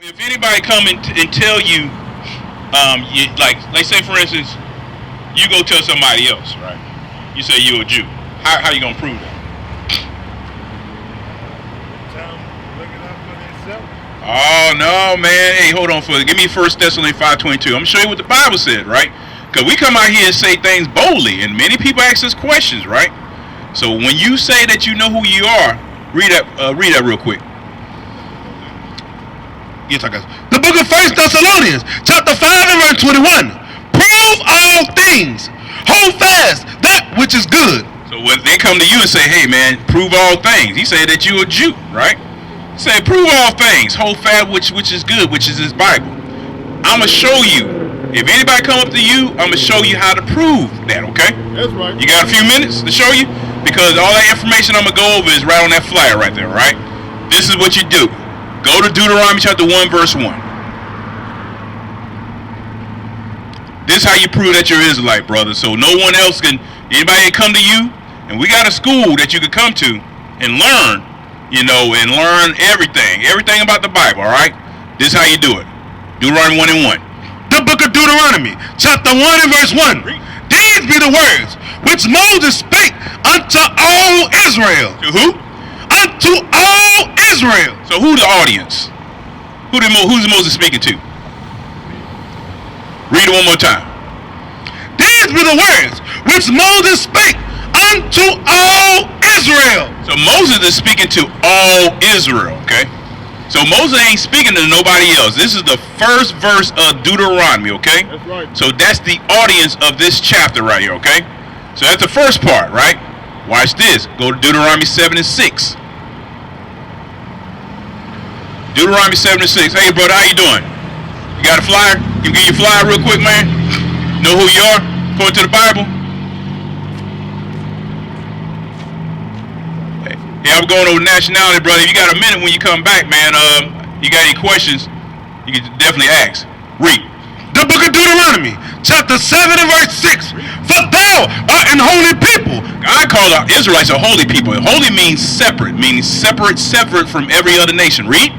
If anybody come and tell you, like say for instance, you go tell somebody else, right? You say you're a Jew. How you gonna prove that? Oh no, man! Hey, hold on for it. Give me 1 Thessalonians 5:22. I'm gonna show you what the Bible said, right? Because we come out here and say things boldly, and many people ask us questions, right? So when you say that you know who you are, read that real quick. The book of 1 Thessalonians, chapter 5 and verse 21. Prove all things. Hold fast that which is good. So when they come to you and say, hey man, prove all things. He said that you're a Jew, right? He said, prove all things. Hold fast which is good, which is his Bible. I'm going to show you. If anybody come up to you, I'm going to show you how to prove that, okay? That's right. You got a few minutes to show you? Because all that information I'm going to go over is right on that flyer right there, right? This is what you do. Go to Deuteronomy chapter 1, verse 1. This is how you prove that you're Israelite, brother. So no one else can, anybody come to you, and we got a school that you could come to and learn, and learn everything about the Bible, all right? This is how you do it. Deuteronomy 1 and 1. The book of Deuteronomy, chapter 1 and verse 1. These be the words which Moses spake unto all Israel. To who? Unto all Israel. So who the audience? Who's Moses speaking to? Read it one more time. These be the words which Moses spake unto all Israel. So Moses is speaking to all Israel, okay? So Moses ain't speaking to nobody else. This is the first verse of Deuteronomy, okay? That's right. So that's the audience of this chapter right here, okay? So that's the first part, right? Watch this. Go to Deuteronomy 7 and 6. Deuteronomy 7 and 6. Hey, brother, how you doing? You got a flyer? Can you give you a flyer real quick, man? Know who you are according to the Bible? Hey, I'm going over nationality, brother. If you got a minute when you come back, man, you got any questions, you can definitely ask. Read. The book of Deuteronomy, chapter 7 and verse 6. For thou art an holy people. God called our Israelites a holy people. Holy means separate, meaning separate from every other nation. Read.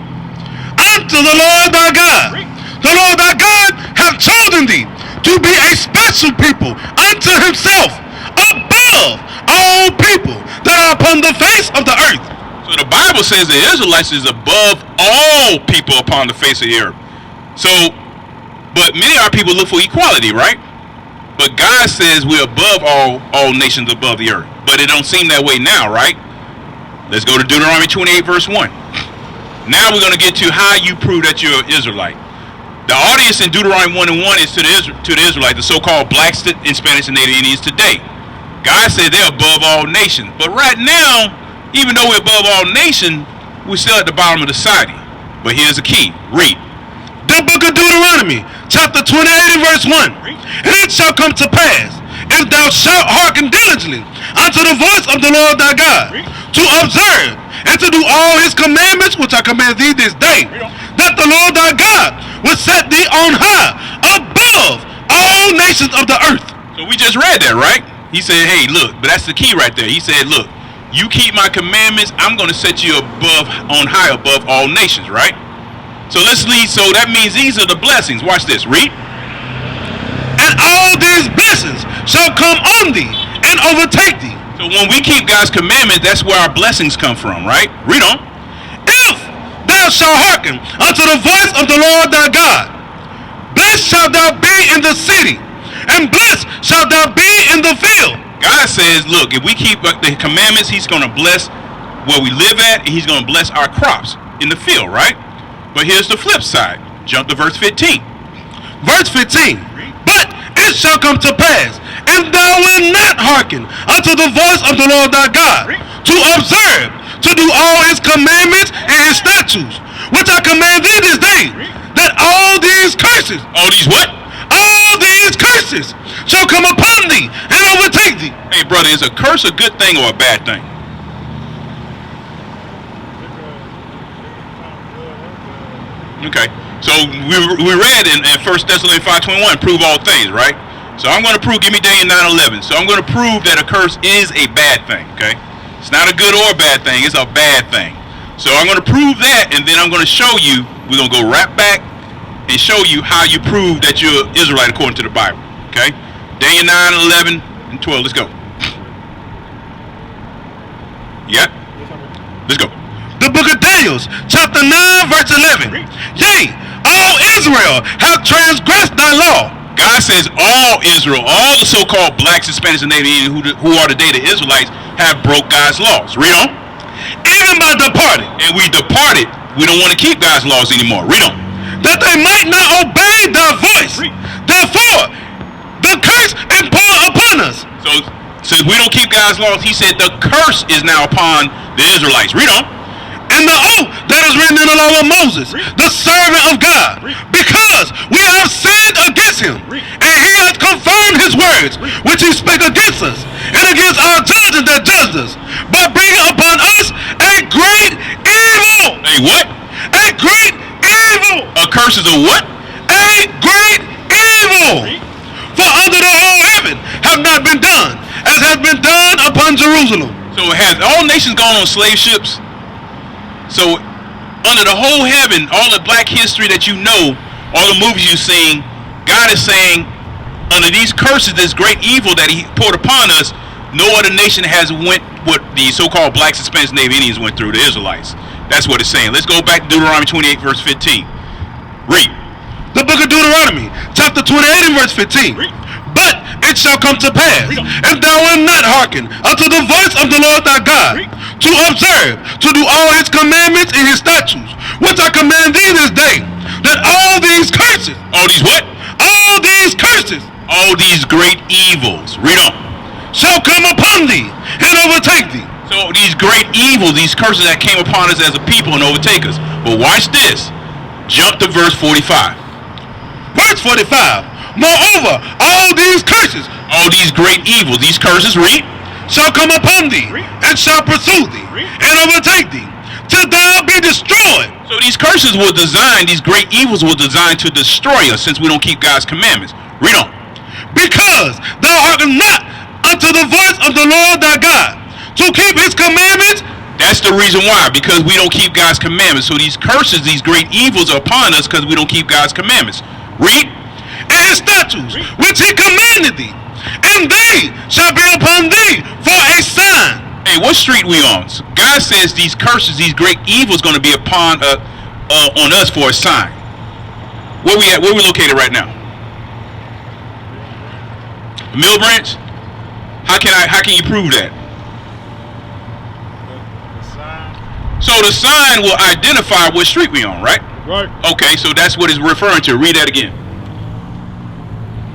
Unto the Lord thy God. Read. The Lord thy God hath chosen thee to be a special people unto himself above all people that are upon the face of the earth. So the Bible says the Israelites is above all people upon the face of the earth. So, but many of our people look for equality, right? But God says we're above all nations above the earth. But it don't seem that way now, right? Let's go to Deuteronomy 28 verse 1. Now we're going to get to how you prove that you're an Israelite. The audience in Deuteronomy 1 and 1 is to the Israelites, the so-called blacks in Spanish and Native Indians today. God said they're above all nations. But right now, even though we're above all nations, we're still at the bottom of the society. But here's the key. Read. The book of Deuteronomy, chapter 28 and verse 1. And it shall come to pass, if thou shalt hearken diligently unto the voice of the Lord thy God, to observe and to do all his commandments which I command thee this day, that the Lord thy God will set thee on high above all nations of the earth. So we just read that, right? He said, hey, look, but that's the key right there. He said, look, you keep my commandments, I'm going to set you on high above all nations, right? So let's lead. So that means these are the blessings. Watch this. Read. And all these blessings shall come on thee and overtake thee. So when we keep God's commandments, that's where our blessings come from, right? Read on. If thou shalt hearken unto the voice of the Lord thy God, blessed shalt thou be in the city, and blessed shalt thou be in the field. God says, look, if we keep the commandments, he's going to bless where we live at, and he's going to bless our crops in the field, right? But here's the flip side. Jump to verse 15. Verse 15. But it shall come to pass, if thou wilt not hearken unto the voice of the Lord thy God, to observe, to do all his commandments and his statutes, which I command thee this day, that all these curses, all these what? All these curses shall come upon thee and overtake thee. Hey, brother, is a curse a good thing or a bad thing? Okay, so we read in 1 Thessalonians 5:21, prove all things, right? So I'm going to prove, give me Daniel 9:11. So I'm going to prove that a curse is a bad thing, okay? It's not a good or a bad thing, it's a bad thing. So I'm going to prove that, and then I'm going to show you. We're going to go right back and show you how you prove that you're an Israelite according to the Bible. Okay? Daniel 9, 11, and 12. Let's go. Yeah? Let's go. The book of Daniel, chapter 9, verse 11. Yea, all Israel have transgressed thy law. God says all Israel, all the so-called blacks, Hispanics, and Native Indians who are today the Israelites have broke God's laws. Read on. Even by departing. And we departed. We don't want to keep God's laws anymore. Read on. That they might not obey thy voice. Therefore, the curse is poured upon us. So, since we don't keep God's laws, he said the curse is now upon the Israelites. Read on. And the oath that is written in the law of Moses, the servant of God, because we have sinned against him, and he has confirmed his words, which he spake against us, and against our judges that judged us, by bringing upon us a great evil. A what? A great evil. A curse is a what? A great evil. For under the whole heaven have not been done, as has been done upon Jerusalem. So has all nations gone on slave ships? So under the whole heaven, all the black history that you know, all the movies you've seen, God is saying, under these curses, this great evil that he poured upon us, no other nation has went what the so-called blacks, Hispanics, Native Indians went through, the Israelites. That's what it's saying. Let's go back to Deuteronomy 28, verse 15. Read. The book of Deuteronomy, chapter 28 and verse 15. Read. But it shall come to pass, if thou wilt not hearken unto the voice of the Lord thy God, to observe, to do all his commandments and his statutes, which I command thee this day, that all these curses, All these what? all these curses, All these great evils. Read on. shall come upon thee and overtake thee. So these great evils, these curses that came upon us as a people and overtake us. But watch this. Jump to verse 45. Verse 45. Moreover, all these curses, All these great evils, these curses, read. shall come upon thee, and shall pursue thee, and overtake thee, till thou be destroyed. So these curses were designed, these great evils were designed to destroy us since we don't keep God's commandments. Read on. Because thou hearken not unto the voice of the Lord thy God, to keep his commandments. That's the reason why, because we don't keep God's commandments. So these curses, these great evils are upon us because we don't keep God's commandments. Read. And his statutes, which he commanded thee, and they shall be upon thee for a sign. Hey, what street we on? God says these curses, these great evils going to be upon on us for a sign. Where we at? Where we located right now? Mill Branch? How can you prove that? So the sign will identify what street we on, right? Right. Okay, so that's what it's referring to. Read that again.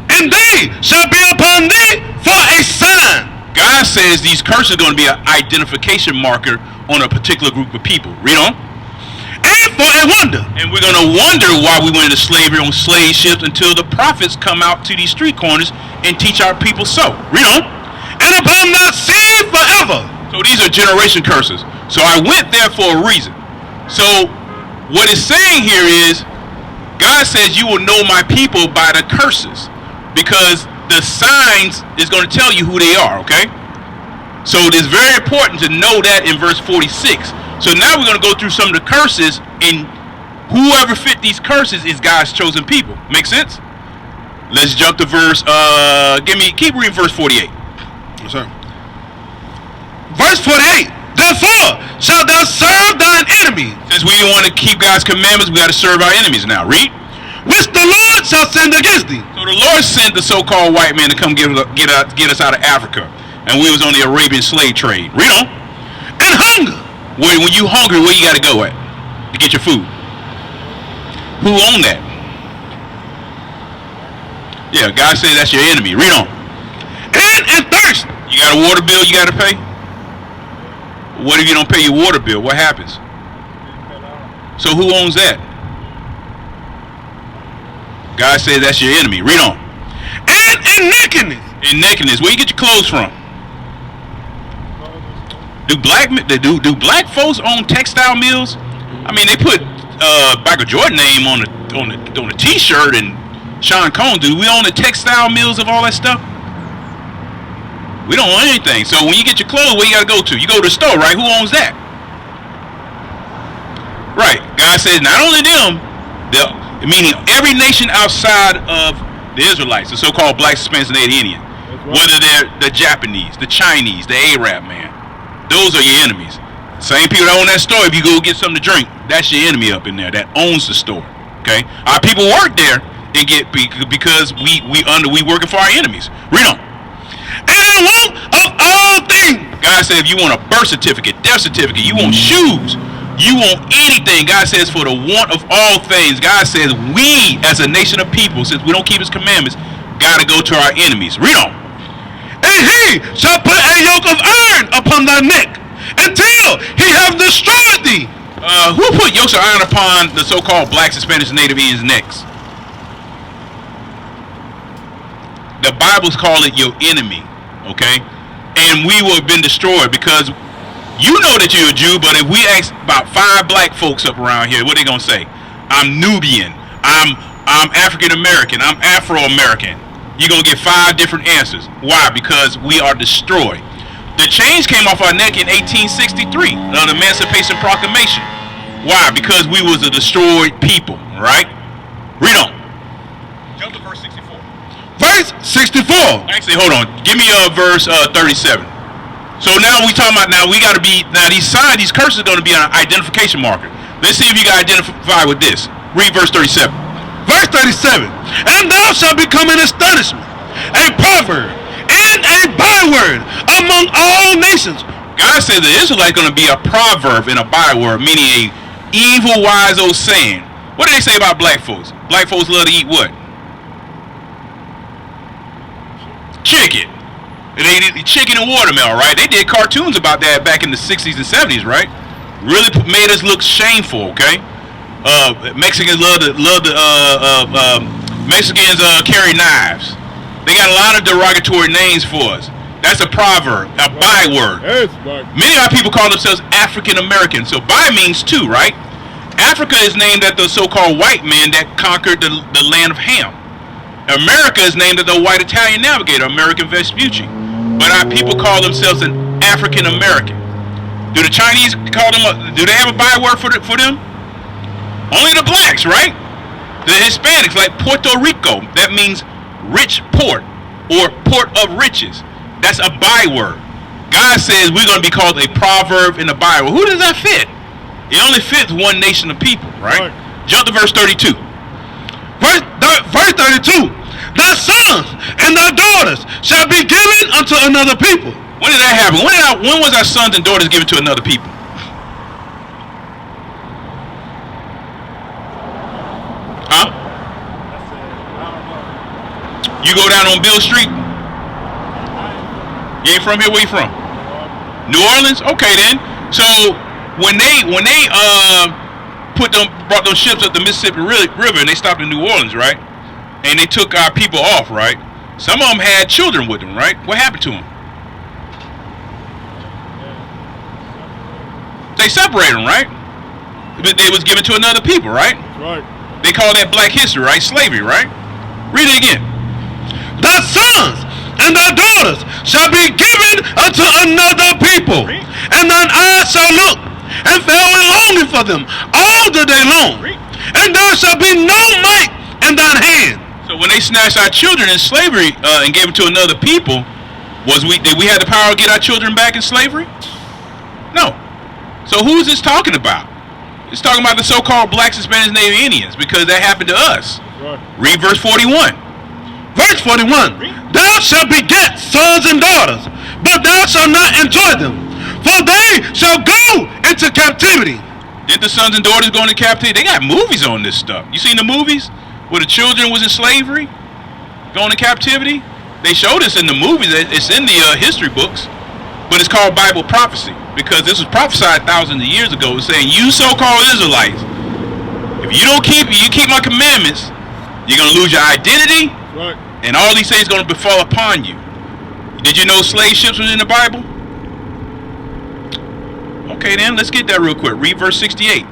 And they shall be upon thee for a sign. God says these curses are going to be an identification marker on a particular group of people. Read on. And for a wonder. And we're going to wonder why we went into slavery on slave ships until the prophets come out to these street corners and teach our people so. Read on. And upon thy seed forever. So these are generation curses. So I went there for a reason. So what it's saying here is, God says you will know my people by the curses, because the signs is going to tell you who they are, okay? So it is very important to know that in verse 46. So now we're going to go through some of the curses, and whoever fit these curses is God's chosen people. Make sense? Let's jump to verse, keep reading verse 48. Yes, sir. Verse 48. Therefore shalt thou serve thine enemy. Since we want to keep God's commandments, we got to serve our enemies now. Read. Which the Lord shall send against thee. So the Lord sent the so-called white man to come get us out of Africa, and we was on the Arabian slave trade. Read on. And hunger. When you hungry, where you got to go at to get your food? Who owned that? Yeah, God says that's your enemy. Read on. And thirst. You got a water bill you got to pay? What if you don't pay your water bill? What happens? So who owns that? God says that's your enemy. Read on. And in nakedness. In nakedness. Where you get your clothes from? Do black folks own textile mills? I mean, they put Michael Jordan name on the T-shirt, and Sean Combs. Do we own the textile mills of all that stuff? We don't own anything. So when you get your clothes, where you gotta go to? You go to the store, right? Who owns that? God says not only them, meaning every nation outside of the Israelites, the so-called blacks, Hispanics, and Native Indians, whether they're the Japanese, the Chinese, the Arab, man, those are your enemies. Same people that own that store. If you go get something to drink, that's your enemy up in there that owns the store. Okay, our people work there and get because we working for our enemies. Read on. And want of all things. God said, if you want a birth certificate, death certificate, you want shoes, you want anything. God says, for the want of all things. God says, we as a nation of people, since we don't keep His commandments, got to go to our enemies. Read on. And He shall put a yoke of iron upon thy neck until He have destroyed thee. Who put yokes of iron upon the so-called blacks, Hispanics, and Native Indians' necks? The Bible's call it your enemy, okay? And we will have been destroyed because you know that you're a Jew, but if we ask about 5 black folks up around here, what are they gonna say? I'm Nubian, I'm African American, I'm Afro-American. You're gonna get 5 different answers. Why? Because we are destroyed. The chains came off our neck in 1863, the Emancipation Proclamation. Why? Because we was a destroyed people, right? Read on. Jump to verse 64. Verse 64. Actually, hold on. Give me verse 37. So now we talking about, now we got to be, now these signs, these curses are going to be an identification marker. Let's see if you can identify with this. Read verse 37. Verse 37. And thou shalt become an astonishment, a proverb, and a byword among all nations. God says the Israelites going to be a proverb and a byword, meaning a evil, wise old saying. What do they say about black folks? Black folks love to eat what? Chicken. They eat chicken and watermelon, right? They did cartoons about that back in the 60s and 70s, right? Really made us look shameful, okay? Mexicans Mexicans carry knives. They got a lot of derogatory names for us. That's a proverb, a byword. Many of our people call themselves African American. So by means two, right? Africa is named after the so-called white man that conquered the land of Ham. America is named after the white Italian navigator, American Vespucci. But our people call themselves an African American. Do the Chinese call them? Do they have a byword for them? Only the blacks, right? The Hispanics, like Puerto Rico, that means rich port or port of riches. That's a byword. God says we're going to be called a proverb and a byword. Who does that fit? It only fits one nation of people, right? Jump to verse 32. Verse 32. Thy sons and thy daughters shall be given unto another people. When did that happen? When was our sons and daughters given to another people? Huh? You go down on Bill Street? You ain't from here? Where you from? New Orleans? Okay then. So when they brought those ships up the Mississippi River and they stopped in New Orleans, right? And they took our people off, right? Some of them had children with them, right? What happened to them? They separated them, right? But they was given to another people, right? Right. They call that black history, right? Slavery, right? Read it again. Thy sons and thy daughters shall be given unto another people, and thine eyes shall look and fell in longing for them all the day long, and there shall be no might in thine hand. So when they snatched our children in slavery and gave them to another people, did we have the power to get our children back in slavery? No. So who is this talking about? It's talking about the so-called blacks, Hispanics, Native Indians, because that happened to us. Right. Read verse 41. Verse 41. Thou shalt beget sons and daughters, but thou shalt not enjoy them, for they shall go into captivity. Didn't the sons and daughters go into captivity? They got movies on this stuff. You seen the movies where the children was in slavery, going to captivity? They showed us in the movies. It's in the history books, but it's called Bible prophecy because this was prophesied thousands of years ago. It's saying, you so-called Israelites, if you keep my commandments, you're gonna lose your identity, right, and all these things gonna befall upon you. Did you know slave ships was in the Bible? Okay, then let's get that real quick. Read verse 68.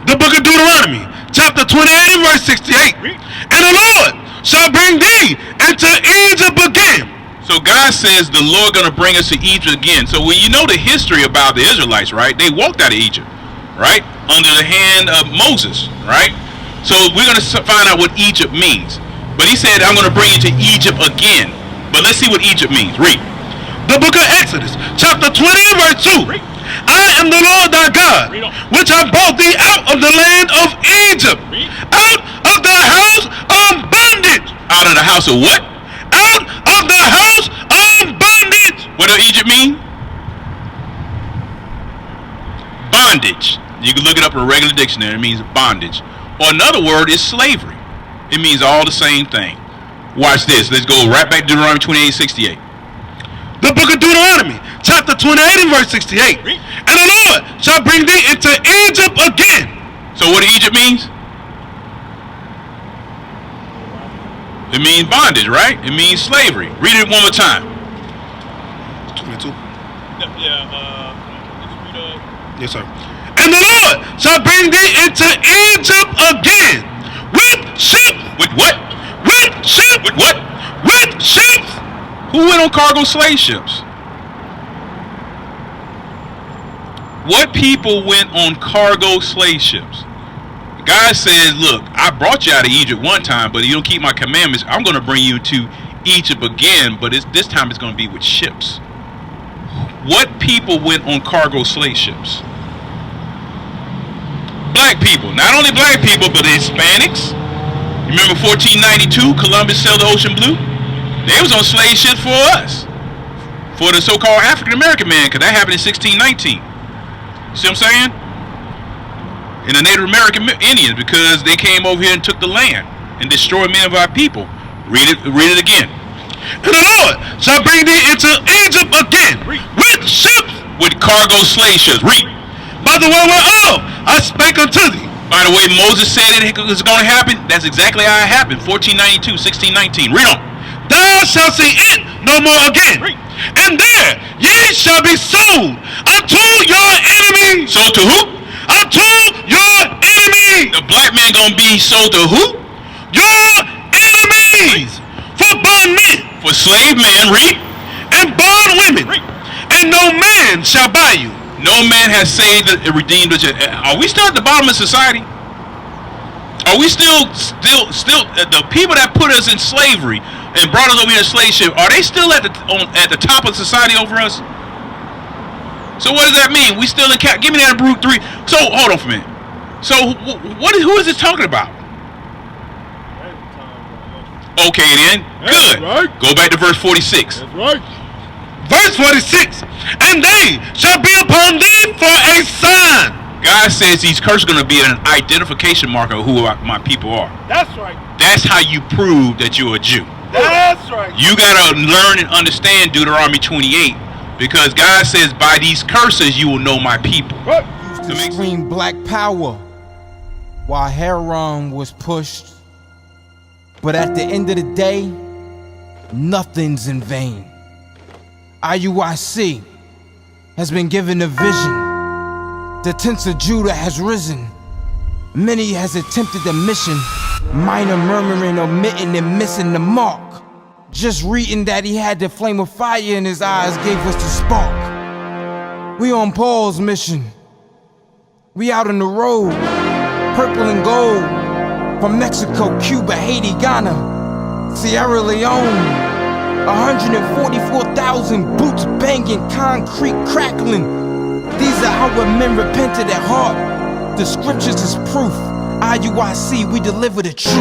The book of Deuteronomy, chapter 28 and verse 68. And the Lord shall bring thee into Egypt again. So God says the Lord gonna bring us to Egypt again. So when you know the history about the Israelites, right? They walked out of Egypt, right? under the hand of Moses, right? So we're going to find out what Egypt means. But he said, I'm going to bring you to Egypt again. But let's see what Egypt means. Read. The book of Exodus, chapter 20, verse 2. Read. I am the Lord thy God, which I brought thee out of the land of Egypt, out of the house of bondage. Out of the house of what? Out of the house of bondage. What does Egypt mean? Bondage. You can look it up in a regular dictionary. It means bondage. Or another word is slavery. It means all the same thing. Watch this. Let's go right back to Deuteronomy 28:68. The book of Deuteronomy, chapter 28 and verse 68. And the Lord shall bring thee into Egypt again. So what Egypt means? It means bondage, right? It means slavery. Read it one more time. 22. Yes, sir. And the Lord shall bring thee into Egypt again with ships. With what? With ships. With what? With ships. Who went on cargo slave ships? What people went on cargo slave ships? God says, look, I brought you out of Egypt one time, but you don't keep my commandments. I'm going to bring you to Egypt again, but this time it's going to be with ships. What people went on cargo slave ships? Black people. Not only black people, but the Hispanics. You remember 1492, Columbus sailed the ocean blue? They was on slave ships for us. For the so-called African-American man, because that happened in 1619. See what I'm saying? And the Native American Indians, because they came over here and took the land and destroyed many of our people. Read it again. And the Lord shall bring thee into Egypt again with ships. With cargo slave ships. Read. By the way whereof I spake unto thee. By the way Moses said it was going to happen, that's exactly how it happened. 1492, 1619. Read on. Thou shalt see it no more again. And there ye shall be sold unto your enemies. Sold to who? Unto your enemies. The black man gonna be sold to who? Your enemies. For bondmen. For slave men. Read. And bondwomen. And no man shall buy you. No man has saved and redeemed. Are we still at the bottom of society? Are we still the people that put us in slavery and brought us over here in slave ship? Are they still at the top of society over us? So what does that mean? We still in give me that in Baruch 3. So hold on for a minute. So who is this talking about? Okay then, good. Right. Go back to verse 46. That's right. Verse 46. And they shall be upon thee for a sign. God says these curses are going to be an identification marker of who my people are. That's right. That's how you prove that you're a Jew. That's right. You got to learn and understand Deuteronomy 28, because God says by these curses you will know my people. What? Used to scream black power while Heron was pushed. But at the end of the day, nothing's in vain. IUIC has been given a vision. The tents of Judah has risen. Many has attempted the mission. Minor murmuring, omitting, and missing the mark. Just reading that he had the flame of fire in his eyes gave us the spark. We on Paul's mission. We out on the road. Purple and gold. From Mexico, Cuba, Haiti, Ghana, Sierra Leone. 144,000 boots banging, concrete crackling. These are our men repented at heart. The scriptures is proof. IUIC, we deliver the truth.